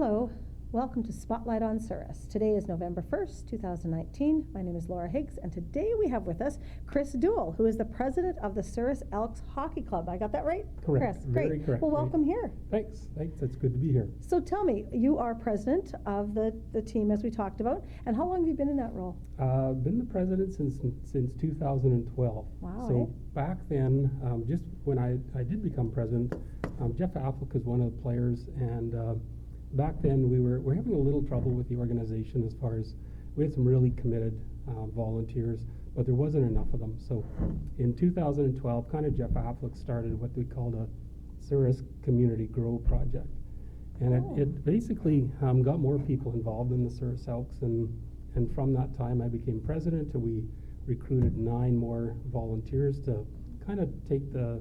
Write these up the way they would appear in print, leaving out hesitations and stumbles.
Hello, welcome to Spotlight on Souris. Today is November 1st, 2019. My name is Laura Higgs, and today we have with us Kris Doull, who is the president of the Souris Elks Hockey Club. I got that right? Correct. Kris, Very great. correct. Well, welcome here. Thanks. It's good to be here. So tell me, you are president of the team, as we talked about, and how long have you been in that role? Been the president since 2012. Wow. So back then, just when I did become president, Jeff Affleck is one of the players, and back then we were having a little trouble with the organization as far as we had some really committed volunteers, but there wasn't enough of them. So in 2012, kind of Jeff Affleck started what we called a Souris Community Grow project. And it basically got more people involved in the Souris Elks, and from that time I became president, and we recruited 9 more volunteers to kind of take the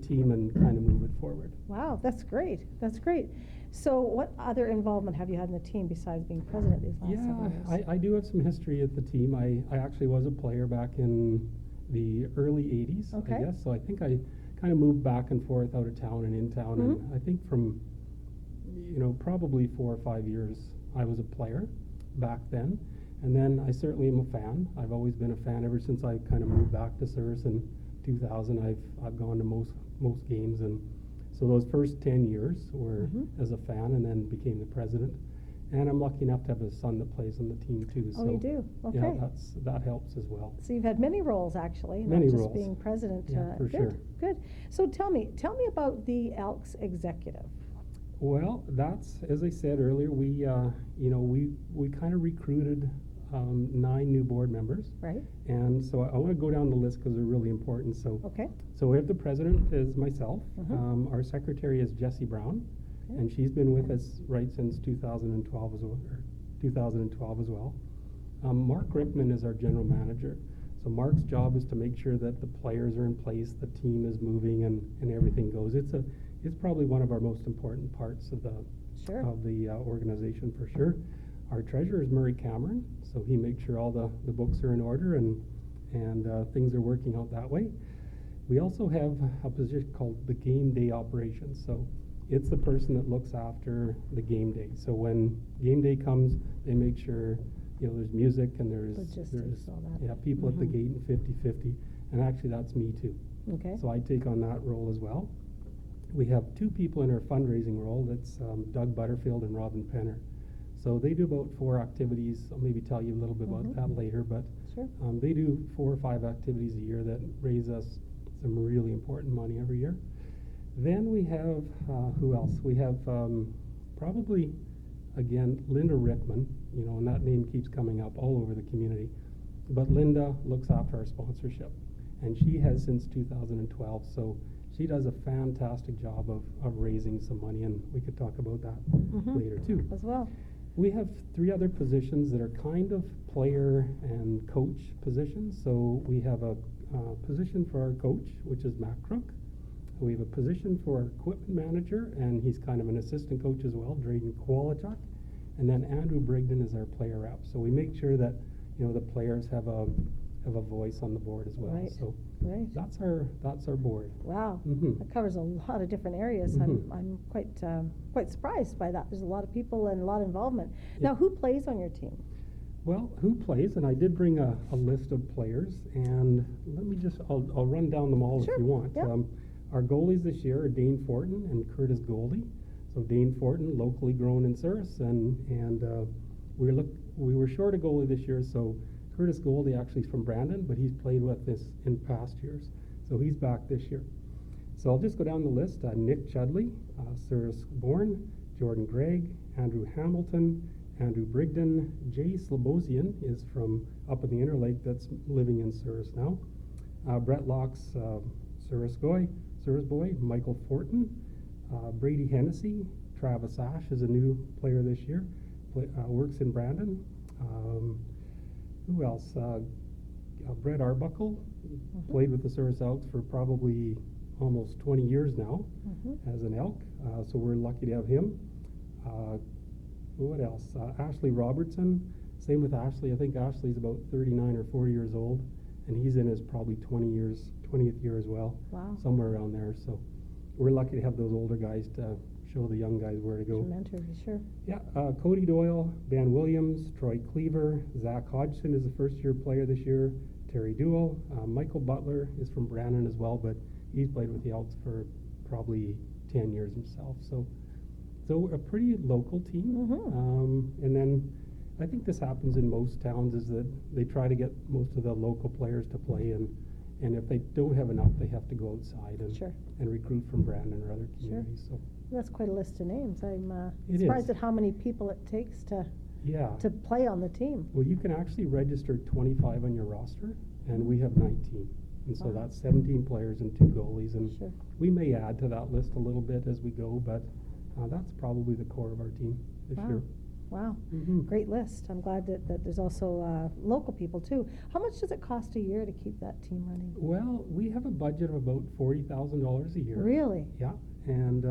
team and kind of move it forward. Wow, that's great. That's great. So what other involvement have you had in the team besides being president these last 7 years? I do have some history at the team. I actually was a player back in the early 80s, Okay. I guess. So I think I kind of moved back and forth out of town and in town. Mm-hmm. And I think from, probably 4 or 5 years, I was a player back then. And then I certainly am a fan. I've always been a fan ever since I kind of moved back to Souris in 2000. I've gone to most games, and so those first 10 years were as a fan, and then became the president. And I'm lucky enough to have a son that plays on the team too. Oh, you do? Okay. Yeah, that helps as well. So you've had many roles, actually, Many not just roles. being president. Yeah, for good, sure. Good. So tell me about the Elks executive. Well, that's, as I said earlier, we kind of recruited 9 new board members. Right. And so I want to go down the list because they're really important. So Okay. So we have the president is myself. Mhm. Our secretary is Jessie Brown, Okay. and she's been with us right since 2012 as well. Mark Rickman is our general manager. So Mark's job is to make sure that the players are in place, the team is moving, and everything goes. It's probably one of our most important parts of the Sure. organization for sure. Our treasurer is Murray Cameron, so he makes sure all the books are in order and things are working out that way. We also have a position called the game day operations. So it's the person that looks after the game day. So when game day comes, they make sure there's music and there's Logistics, all that. people at the gate and 50-50. And actually that's me too. Okay. So I take on that role as well. We have 2 people in our fundraising role. That's Doug Butterfield and Robin Penner. So they do about 4 activities. I'll maybe tell you a little bit about that later, but Sure. they do 4 or 5 activities a year that raise us some really important money every year. Then we have, who else? We have probably, again, Linda Rickman, and that name keeps coming up all over the community. But Linda looks after our sponsorship, and she has since 2012. So she does a fantastic job of raising some money, and we could talk about that later too. As well. We have 3 other positions that are kind of player and coach positions. So we have a position for our coach, which is Matt Crook. We have a position for our equipment manager, and he's kind of an assistant coach as well, Drayden Kowalchuk. And then Andrew Brigden is our player rep. So we make sure that the players have a voice on the board as well. Right. So Right. that's our board. Wow. Mhm. That covers a lot of different areas. Mhm. I'm quite surprised by that. There's a lot of people and a lot of involvement. Now, who plays on your team? Well, who plays? And I did bring a list of players, and I'll run down them all Sure. if you want. Yeah. Our goalies this year are Dane Fortin and Curtis Goldie. So Dane Fortin, locally grown in Souris, and we were short a goalie this year, so Curtis Goldie actually is from Brandon, but he's played with us in past years. So he's back this year. So I'll just go down the list. Nick Chudley, Souris born, Jordan Gregg, Andrew Hamilton, Andrew Brigden, Jay Slobosian is from up in the Interlake that's living in Souris now. Brett Locke's Souris boy, Michael Fortin, Brady Hennessy, Travis Ash is a new player this year, works in Brandon. Who else? Brett Arbuckle played with the Souris Elks for probably almost 20 years now as an Elk, so we're lucky to have him. What else? Ashley Robertson. Same with Ashley. I think Ashley's about 39 or 40 years old, and he's in his probably 20th year as well. Wow. Somewhere around there. So we're lucky to have those older guys to show the young guys where to go. Mentor, sure. Yeah, Cody Doyle, Ben Williams, Troy Cleaver, Zach Hodgson is a first-year player this year, Terry Duell, Michael Butler is from Brandon as well, but he's played with the Elks for probably 10 years himself. So a pretty local team. And then I think this happens in most towns, is that they try to get most of the local players to play, and if they don't have enough, they have to go outside and recruit from Brandon or other communities. So that's quite a list of names. I'm It surprised is. at how many people it takes to yeah. play on the team. Well, you can actually register 25 on your roster, and we have 19. And so Wow. that's 17 players and 2 goalies. And Sure. we may add to that list a little bit as we go, but that's probably the core of our team this Wow. year. Wow. Mhm. Great list. I'm glad that there's also local people too. How much does it cost a year to keep that team running? Well, we have a budget of about $40,000 a year. Really? Yeah, and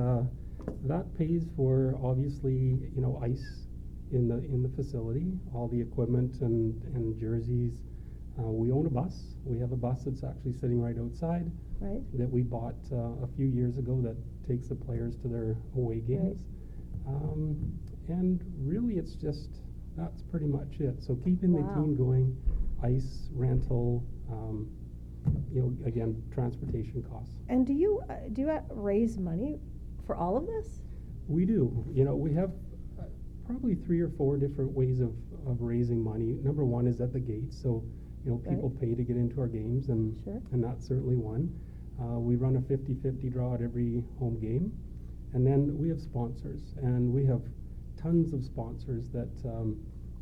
that pays for, obviously, ice in the facility, all the equipment and jerseys. We own a bus. We have a bus that's actually sitting right outside Right? that we bought a few years ago that takes the players to their away games. And really, that's pretty much it. So keeping the Wow. team going, ice, rental, again, transportation costs. And do you raise money for all of this? We do. We have probably 3 or 4 different ways of raising money. Number one is at the gate. So, people pay to get into our games, and Sure. and that's certainly one. We run a 50-50 draw at every home game. And then we have sponsors, and we have tons of sponsors that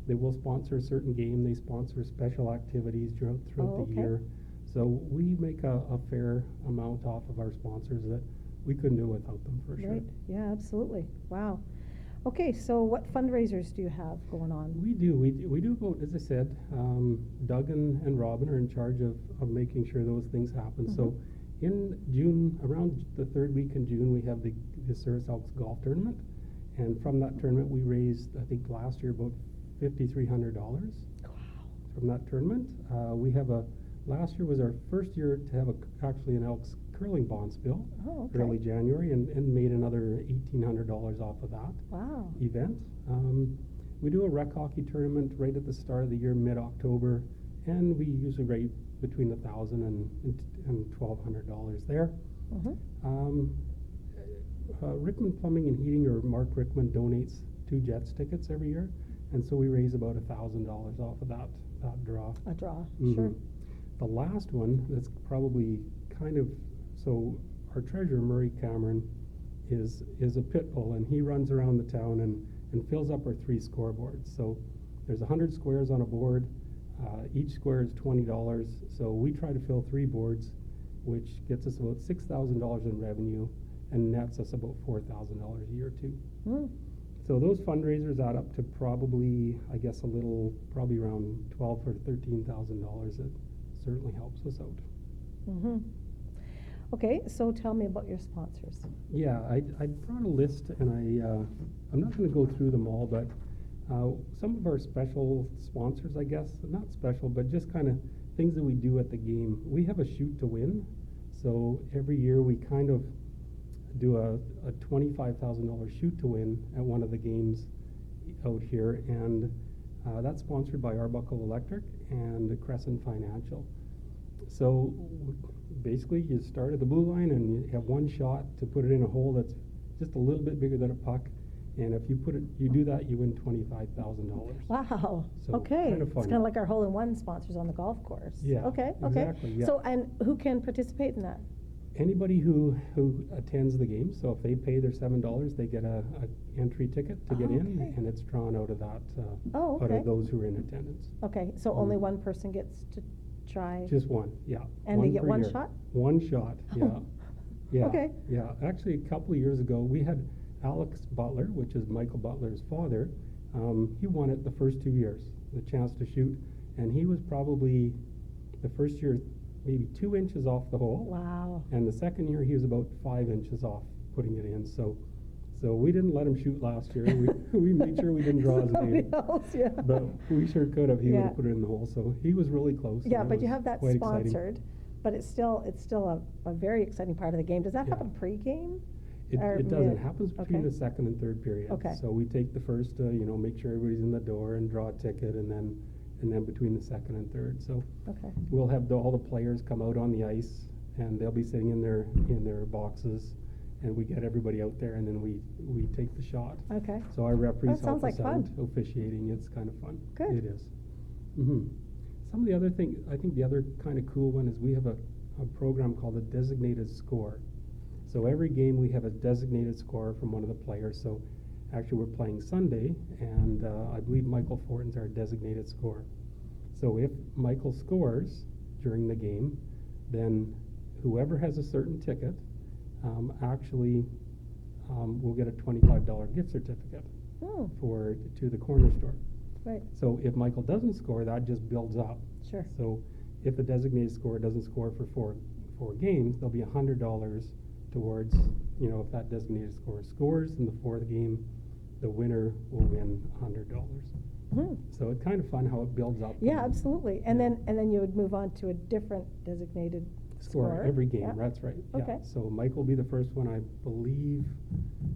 they will sponsor a certain game. They sponsor special activities throughout Oh, the okay. year. So we make a fair amount off of our sponsors that we couldn't do without them, for sure. Right. Yeah, absolutely. Wow. Okay, so what fundraisers do you have going on? We do. We do about, as I said, Doug and Robin are in charge of making sure those things happen. So in June, around the 3rd week in June, we have the Souris Elks golf tournament. And from that tournament, we raised, I think last year, about $5,300 from that tournament. We have last year was our first year to have actually an Elks curling bonspiel. Oh, okay. Early January, and made another $1,800 off of that Wow. event. We do a rec hockey tournament right at the start of the year, mid-October, and we usually rate between $1,000 and $1,200 there. Rickman Plumbing and Heating, or Mark Rickman, donates 2 Jets tickets every year, and so we raise about $1,000 off of that draw. A draw. Mhm. Sure. The last one that's probably so our treasurer, Murray Cameron, is a pit bull, and he runs around the town and fills up our 3 scoreboards. So there's 100 squares on a board. Each square is $20. So we try to fill 3 boards, which gets us about $6,000 in revenue and nets us about $4,000 a year too. So those fundraisers add up to probably, I guess, probably around $12,000 or $13,000. It certainly helps us out. Okay, so tell me about your sponsors. Yeah, I brought a list, and I'm not going to go through them all, but some of our special sponsors, I guess, not special, but just kind of things that we do at the game. We have a shoot to win, so every year we kind of do a $25,000 shoot to win at one of the games out here, and that's sponsored by Arbuckle Electric and Crescent Financial. So basically, you start at the blue line and you have one shot to put it in a hole that's just a little bit bigger than a puck, and if you do that, you win $25,000. Wow. So, Okay. kind of It's fun. kind of like our hole-in-one sponsors on the golf course. Yeah, Okay. exactly, yeah. So, and who can participate in that? Anybody who attends the game, so if they pay their $7, they get a entry ticket to get in, Okay. and it's drawn out of that, Oh, out okay. of those who are in attendance. Okay, so only one person gets to try. Just one, yeah. And they get per one year. shot? One shot, yeah. Yeah. Okay. Yeah, actually, a couple of years ago, we had Alex Butler, which is Michael Butler's father. He won it the first 2 years, the chance to shoot, and he was probably the first year maybe 2 inches off the hole. Wow. And the second year, he was about 5 inches off putting it in. So we didn't let him shoot last year. We made sure we didn't draw his Somebody name. else, yeah. But we sure could have. He would Yeah. have put it in the hole. So he was really close. Yeah, and it but you was have that quite exciting. sponsored, but it's still a very exciting part of the game. Does that Yeah. happen pre-game? It doesn't. It happens between Okay. the second and third period. Okay. So we take the first, make sure everybody's in the door and draw a ticket, and then between the second and third. So Okay. we'll have all the players come out on the ice, and they'll be sitting in their boxes, and we get everybody out there, and then we take the shot. Okay. So our referees That sounds help us like out fun. officiating. It's kind of fun. Good. It is. Some of the other thing, I think the other kind of cool one is we have a program called a designated score. So every game we have a designated score from one of the players. So actually we're playing Sunday, and I believe Michael Fortin's our designated scorer. So if Michael scores during the game, then whoever has a certain ticket actually will get a $25 gift certificate Oh, to the corner store. right. So if Michael doesn't score, that just builds up. Sure. So if the designated scorer doesn't score for four games, there'll be $100 towards, if that designated scorer scores in the fourth game, the winner will win $100. Hmm. So it's kind of fun how it builds up. Yeah, absolutely. And Yeah. then you would move on to a different designated Score every game, Yeah. that's right. Okay. Yeah. So Michael will be the first one, I believe.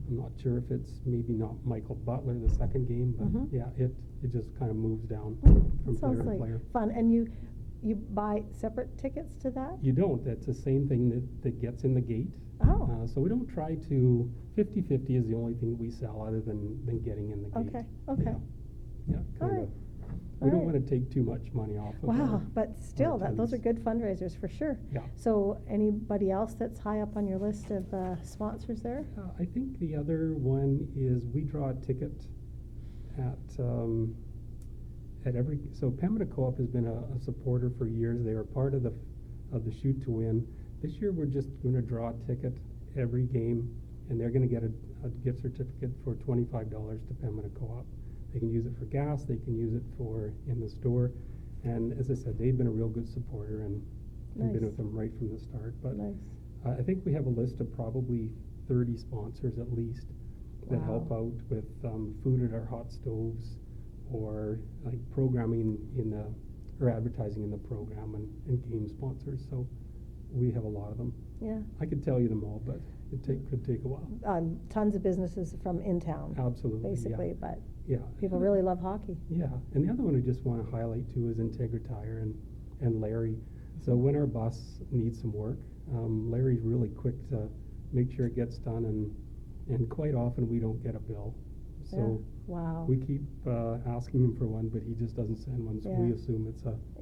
I'm not sure if it's maybe not Michael Butler the second game, but Mhm. yeah, it just kind of moves down Mm, from that player sounds to like player. fun. And you buy separate tickets to that? You don't. That's the same thing that gets in the gate. Oh, So we don't try to, 50-50 is the only thing we sell other than getting in the gate. okay, okay. Yeah, yeah All kind right. of. We don't All right. want to take too much money off of Wow, our- but still, our those are attendees. good fundraisers for sure. Yeah. So anybody else that's high up on your list of sponsors there? I think the other one is we draw a ticket at every, so Pembina Co-op has been a supporter for years. They were part of the Shoot to Win. This year, we're just going to draw a ticket every game, and they're going to get a gift certificate for $25 to Pembina Co-op. They can use it for gas, they can use it for in the store, and as I said, they've been a real good supporter, and we've been Nice. with them right from the start. But Nice. I think we have a list of probably 30 sponsors at least that help Wow. out with food at our hot stoves, or like programming or advertising in the program, and game sponsors. So we have a lot of them. Yeah. I could tell you them all, but could take a while. Tons of businesses from in town, Absolutely. basically, but Yeah. people really love hockey. Yeah, and the other one I just want to highlight too is Integra Tire and Larry. So when our bus needs some work, Larry's really quick to make sure it gets done, and quite often we don't get a bill. So Yeah. Wow. we keep asking him for one, but he just doesn't send one, so we Yeah. assume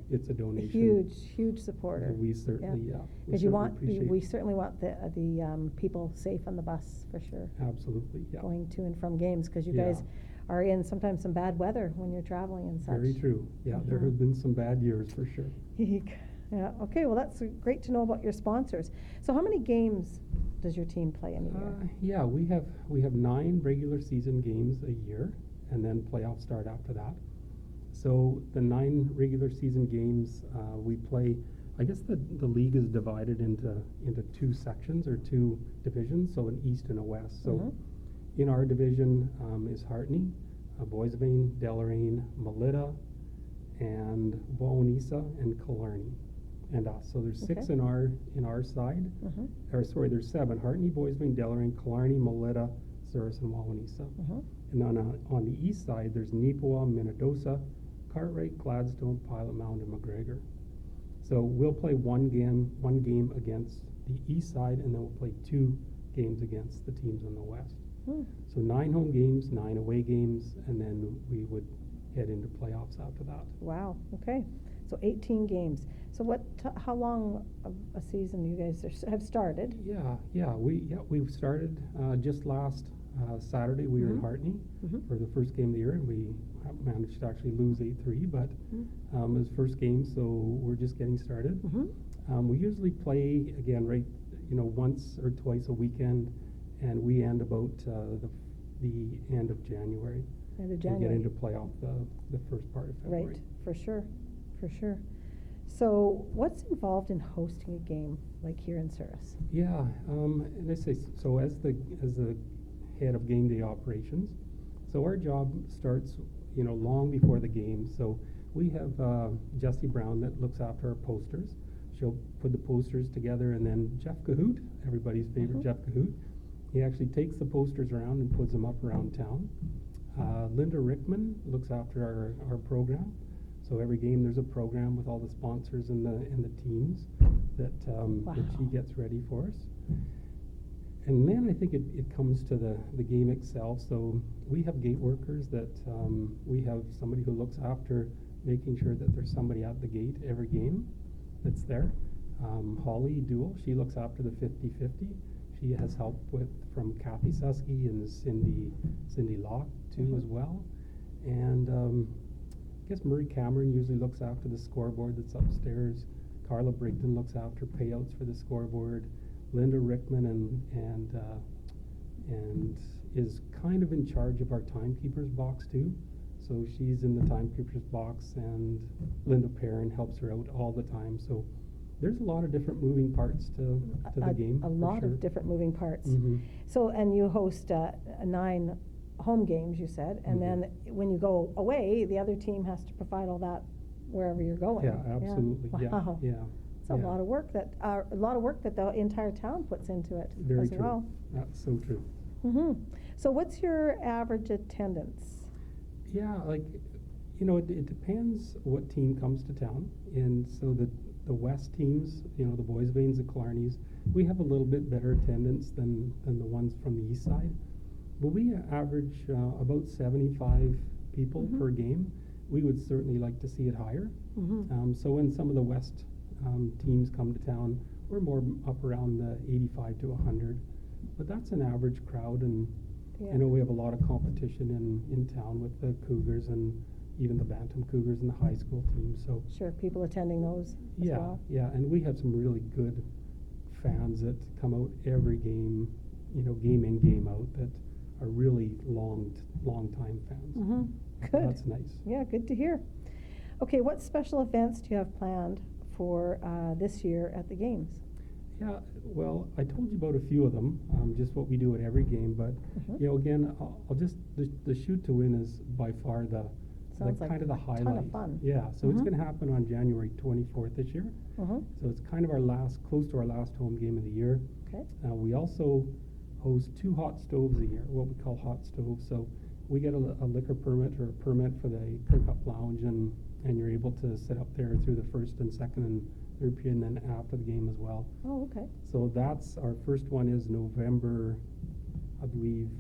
it's a donation. Huge supporter. And we certainly, yeah. we Because certainly we appreciate- certainly want the people safe on the bus, for sure, Absolutely, yeah. going to and from games, because you Yeah. guys are in sometimes some bad weather when you're traveling and such. Very true. Yeah, there Mhm. have been some bad years for sure. Eek. Yeah, okay, well, that's great to know about your sponsors. So how many games does your team play in a year? Yeah, we have 9 regular season games a year, and then playoffs start after that. So the 9 regular season games we play, I guess the league is divided into 2 sections or 2 divisions, so an east and a west. So Mhm. in our division is Hartney, Boissevain, Deloraine, Melita, and Wawanesa, and Killarney, and us. So there's 6 Okay. in our side. Mhm. Or sorry, there's 7: Hartney, Boissevain, Deloraine, Killarney, Melita, Souris, and Wawanesa. Mhm. And then on the east side, there's Neepawa, Minnedosa, Cartwright, Gladstone, Pilot Mound, and McGregor. So we'll play one game against the east side, and then we'll play 2 games against the teams on the west. Hmm. So 9 home games, 9 away games, and then we would head into playoffs after that. Wow, okay. So 18 games. So how long of a season you guys have started? We've started just last Saturday. We were in Mhm. Hartney Mhm. for the first game of the year, and we managed to actually lose 8-3, but it was first game, so we're just getting started. Mhm. We usually play again once or twice a weekend, and we end about the end of January. End of And January. get into playoff the first part of February. Right, for sure. So what's involved in hosting a game like here in Souris? Yeah, and I say, so as the head of game day operations, so our job starts, long before the game. So we have Jessie Brown that looks after our posters. She'll put the posters together, and then Jeff Cahoot, everybody's favorite Mhm. Jeff Cahoot, He actually takes the posters around and puts them up around town. Linda Rickman looks after our program. So every game there's a program with all the sponsors and the teams that she gets ready for us. And then I think it comes to the game itself. So we have gate workers that we have somebody who looks after making sure that there's somebody at the gate every game that's there. Holly Doull, she looks after the 50-50. She has help from Kathy Susky and Cindy Locke too as well. And I guess Murray Cameron usually looks after the scoreboard that's upstairs. Carla Brigden looks after payouts for the scoreboard. Linda Rickman and is kind of in charge of our timekeepers box too. So she's in the timekeepers box, and Linda Perrin helps her out all the time. So there's a lot of different moving parts to the game. A lot of different moving parts. Mm-hmm. So, and you host 9 home games, you said, and then when you go away, the other team has to provide all that wherever you're going. Yeah, absolutely. Wow. Yeah. It's a lot of work that the entire town puts into it. Very as true. Well. That's so true. Mm-hmm. So, what's your average attendance? Yeah, it depends what team comes to town, and so the West teams, the Boys Veins, the Clarnies, we have a little bit better attendance than the ones from the east side. But we average about 75 people per game. We would certainly like to see it higher. So when some of the West teams come to town, we're more up around the 85 to 100. But that's an average crowd, and I know we have a lot of competition in town with the Cougars and even the Bantam Cougars and the high school teams. So sure, people attending those as well. Yeah, and we have some really good fans that come out every game, game in, game out, that are really long time fans. Good. So that's nice. Yeah, good to hear. Okay, what special events do you have planned for this year at the games? Yeah, well, I told you about a few of them, just what we do at every game. But again, I'll just the shoot to win is by far the kind of the highlight. Ton of fun. Yeah, so it's going to happen on January 24th this year. So it's kind of close to our last home game of the year. Okay. We also host 2 hot stoves a year, what we call hot stoves. So we get a liquor permit or a permit for the Kirkup Lounge, and you're able to sit up there through the first and second and third period, and then after the game as well. Oh, okay. So that's our first one is November, I believe,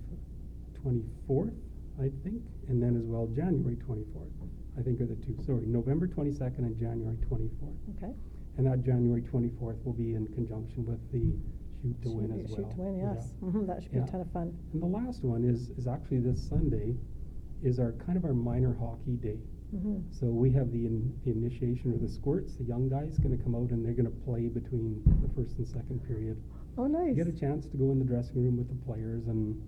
24th, I think, and then as well January 24th, I think are the two. Sorry, November 22nd and January 24th. Okay. And that January 24th will be in conjunction with the Shoot to Win as well. Shoot to Win, yes. That should be a ton of fun. And the last one is actually this Sunday, is our kind of our minor hockey day. So we have the initiation or the squirts. The young guys going to come out and they're going to play between the first and second period. Oh, nice. You get a chance to go in the dressing room with the players, and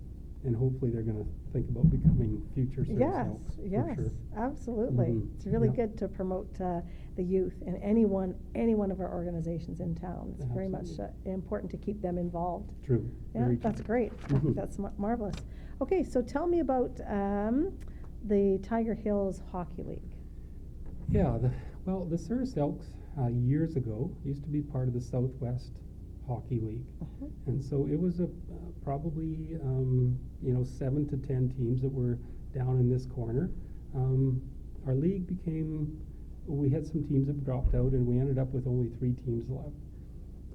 hopefully they're going to think about becoming future Souris Elks. Yes, for sure. Absolutely. It's really good to promote the youth in any one of our organizations in town. It's very much important to keep them involved. True. Yeah, Very that's true. great. I think that's marvelous. Okay, so tell me about the Tiger Hills Hockey League. Yeah, the Souris Elks years ago used to be part of the Southwest Hockey League, and so it was probably 7 to 10 teams that were down in this corner. Our league we had some teams that dropped out, and we ended up with only 3 teams left.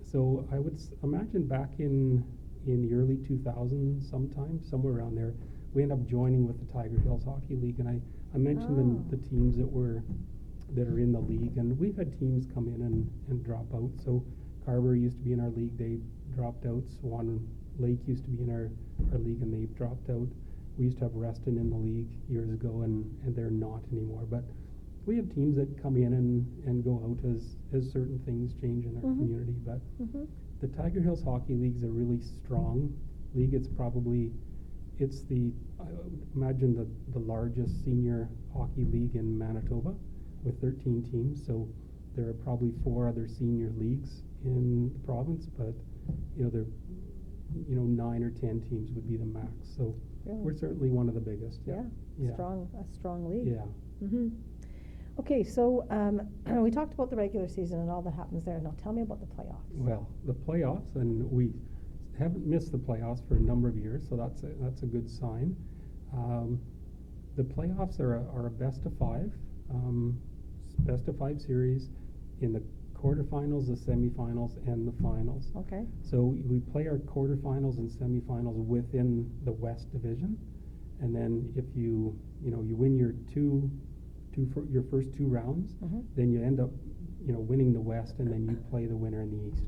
So I would imagine back in the early 2000s, somewhere around there, we ended up joining with the Tiger Hills Hockey League, and I mentioned the teams that are in the league, and we've had teams come in and drop out. So Carver used to be in our league, they dropped out. Swan Lake used to be in our league, and they've dropped out. We used to have Reston in the league years ago, and they're not anymore. But we have teams that come in and go out as certain things change in our community. But the Tiger Hills Hockey League is a really strong league. It's I would imagine the largest senior hockey league in Manitoba with 13 teams. So there are probably 4 other senior leagues in the province, but they're 9 or 10 teams would be the max. So we're certainly one of the biggest. Yeah. A strong league. Yeah. Okay, so we talked about the regular season and all that happens there. Now tell me about the playoffs. Well, the playoffs, and we haven't missed the playoffs for a number of years, so that's a good sign. The playoffs are a best of five series in the quarterfinals, the semifinals, and the finals. Okay. So we play our quarterfinals and semifinals within the West Division, and then if you win your your first two rounds, then you end up winning the West, and then you play the winner in the East.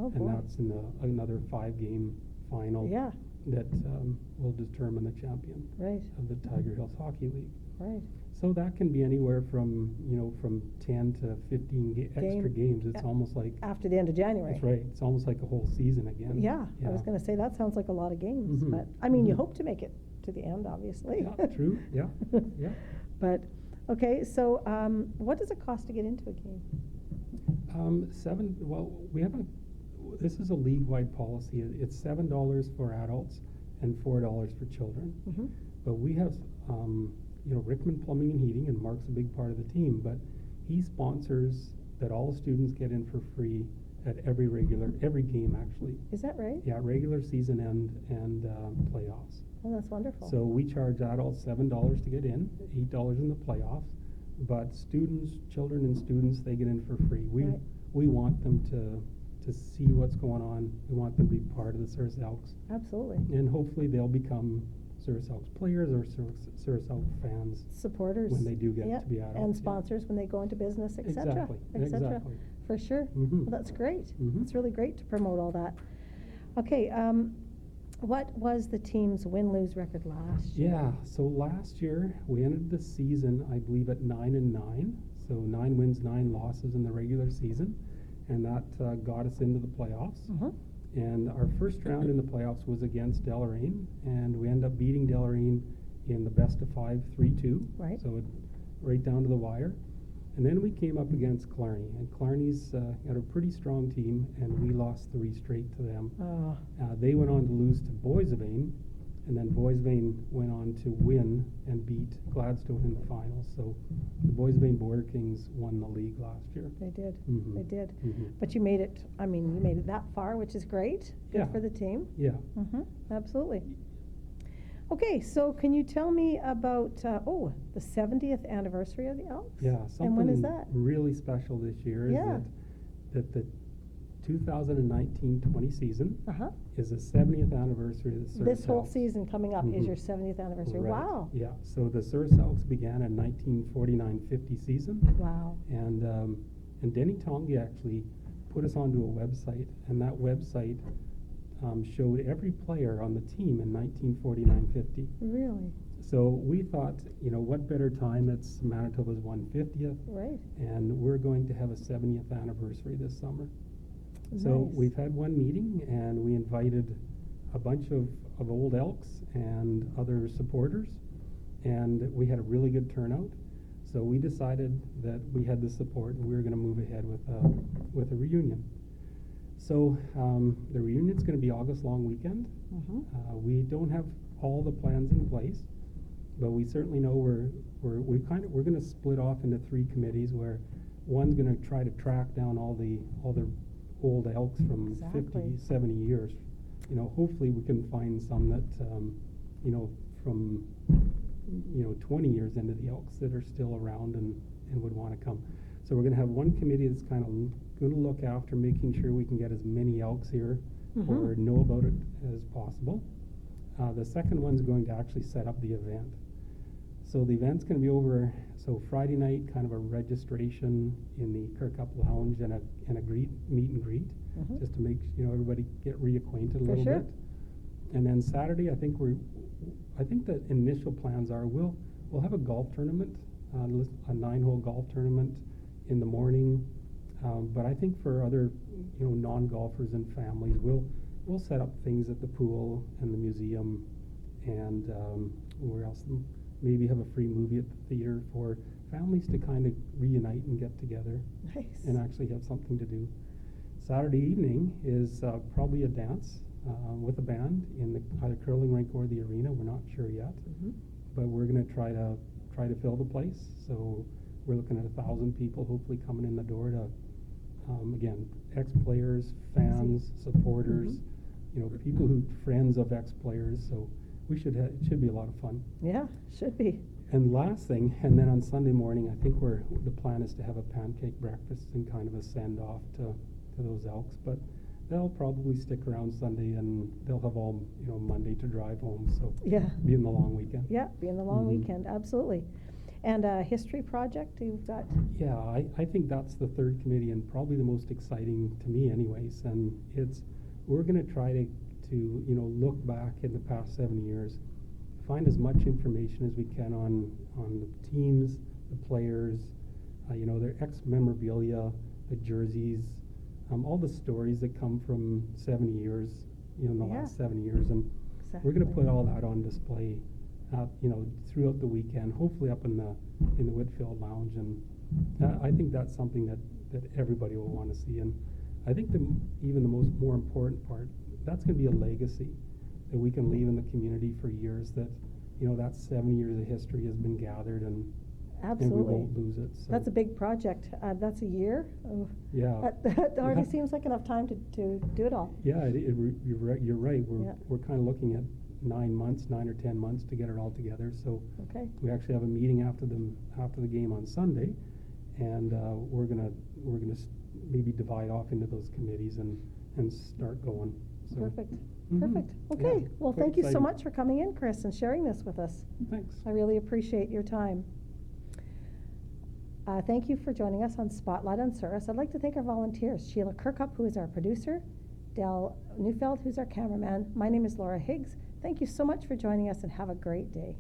Oh, and boy. that's in another 5-game final. Yeah. That will determine the champion Right. of the Tiger Hills Hockey League. Right. So that can be anywhere from 10 to 15 extra games. It's almost like After the end of January. that's right. It's almost like a whole season again. Yeah, I was going to say that sounds like a lot of games, Mhm. but I mean, you Mhm. hope to make it to the end, obviously. Yeah, true. Yeah, yeah. But okay, so what does it cost to get into a game? Well, we have this is a league-wide policy. It's $7 for adults and $4 for children. Mm-hmm. But we have, Rickman Plumbing and Heating, and Mark's a big part of the team, but he sponsors that all students get in for free at every game actually. Is that right? Yeah, regular season and playoffs. Oh, that's wonderful. So we charge adults $7 to get in, $8 in the playoffs, but children and students, they get in for free. Right. We want them to see what's going on. We want them to be part of the Souris Elks, Absolutely. and hopefully they'll become Souris Elks players or Souris Elks fans Supporters. when they do get Yep. to be adults. And yeah. sponsors when they go into business, etc. Exactly, exactly. For sure. Mhm. Well, that's great. Mhm. It's really great to promote all that. Okay, what was the team's win-lose record last year? Yeah, so last year we ended the season, I believe, at 9-9. So 9 wins, 9 losses in the regular season, and that got us into the playoffs. Mhm. And our first round in the playoffs was against Deloraine, and we ended up beating Deloraine in the best of 5, 3-2. Right. So right down to the wire. And then we came up against Clarny, and Clarny's got a pretty strong team, and we lost 3 straight to them. Oh, They went on to lose to Boissevain, and then Boissevain went on to win and beat Gladstone in the finals. So the Boissevain Border Kings won the league last year. they did. Mhm. They did. Mhm. But you made it, you made it that far, which is great. Good Yeah. for the team. Yeah. Absolutely. Okay, so can you tell me about, the 70th anniversary of the Elks? Yeah, something And when is that? really special this year is Yeah. that the 2019-20 season Uh-huh. is the 70th anniversary of the Souris This whole Elks. season coming up is Mhm. your 70th anniversary. Right. Wow. Yeah, so the Souris Elks began in 1949-50 season. Wow. And Denny Tongi actually put us onto a website, and that website showed every player on the team in 1949-50. Really? So we thought, what better time? It's Manitoba's 150th, Right. and we're going to have a 70th anniversary this summer. So Nice. we've had one meeting, and we invited a bunch of old Elks and other supporters, and we had a really good turnout. So we decided that we had the support, and we were going to move ahead with a reunion. So the reunion's going to be August long weekend. Mhm. We don't have all the plans in place, but we certainly know we're going to split off into 3 committees, where one's going to try to track down all the old Elks from Exactly. 50, 70 years. Hopefully we can find some that from 20 years into the Elks that are still around and would want to come. So we're going to have one committee that's kind of going to look after making sure we can get as many Elks here Mhm. or know about it as possible. The second one's going to actually set up the event. So the event's going to be over, so Friday night, kind of a registration in the Kirkup Lounge and a meet and greet, Mhm. just to make everybody get reacquainted a For little sure. bit. And then Saturday, I think the initial plans are we'll have a golf tournament, a 9-hole golf tournament in the morning. But I think for other non-golfers and families, we'll set up things at the pool and the museum, and where else? Maybe have a free movie at the theater for families to kind of reunite and get together Nice. and actually have something to do. Saturday evening is probably a dance with a band in the either curling rink or the arena. We're not sure yet, Mhm. but we're going to try to fill the place. So we're looking at 1,000 people hopefully coming in the door to again, ex-players, fans, supporters, people who, friends of ex-players, so it should be a lot of fun. Yeah, should be. And last thing, and then on Sunday morning, I think the plan is to have a pancake breakfast and kind of a send-off to those Elks, but they'll probably stick around Sunday, and they'll have all, Monday to drive home, so Yeah. being the long weekend. Yeah, being the long Mhm. weekend, absolutely. And a history project you've got? Yeah, I think that's the third committee and probably the most exciting to me anyways, and we're gonna try to look back in the past 7 years, find as much information as we can on the teams, the players, their ex-memorabilia, the jerseys, all the stories that come from 7 years, in the last 7 years, and we're going to put all that on display, throughout the weekend, hopefully up in the Whitfield Lounge, and I think that's something that everybody will want to see, and I think even the more important part, that's going to be a legacy that we can leave in the community for years, that that 7 years of history has been gathered, and Absolutely. we won't lose it. So. That's a big project. That's a year. Oh, Yeah. That already seems like enough time to do it all. Yeah, you're right. You're right. Yeah. We're kind of looking at 9 or 10 months to get it all together. So Okay. we actually have a meeting after the game on Sunday, and we're gonna maybe divide off into those committees and start going. So. Perfect. Mhm. Perfect. Okay. Yeah, Well, quite thank you so exciting. much for coming in, Kris, and sharing this with us. Thanks. I really appreciate your time. Thank you for joining us on Spotlight on Souris. I'd like to thank our volunteers, Sheila Kirkup, who is our producer, Dell Neufeld, who's our cameraman. My name is Laura Higgs. Thank you so much for joining us, and have a great day.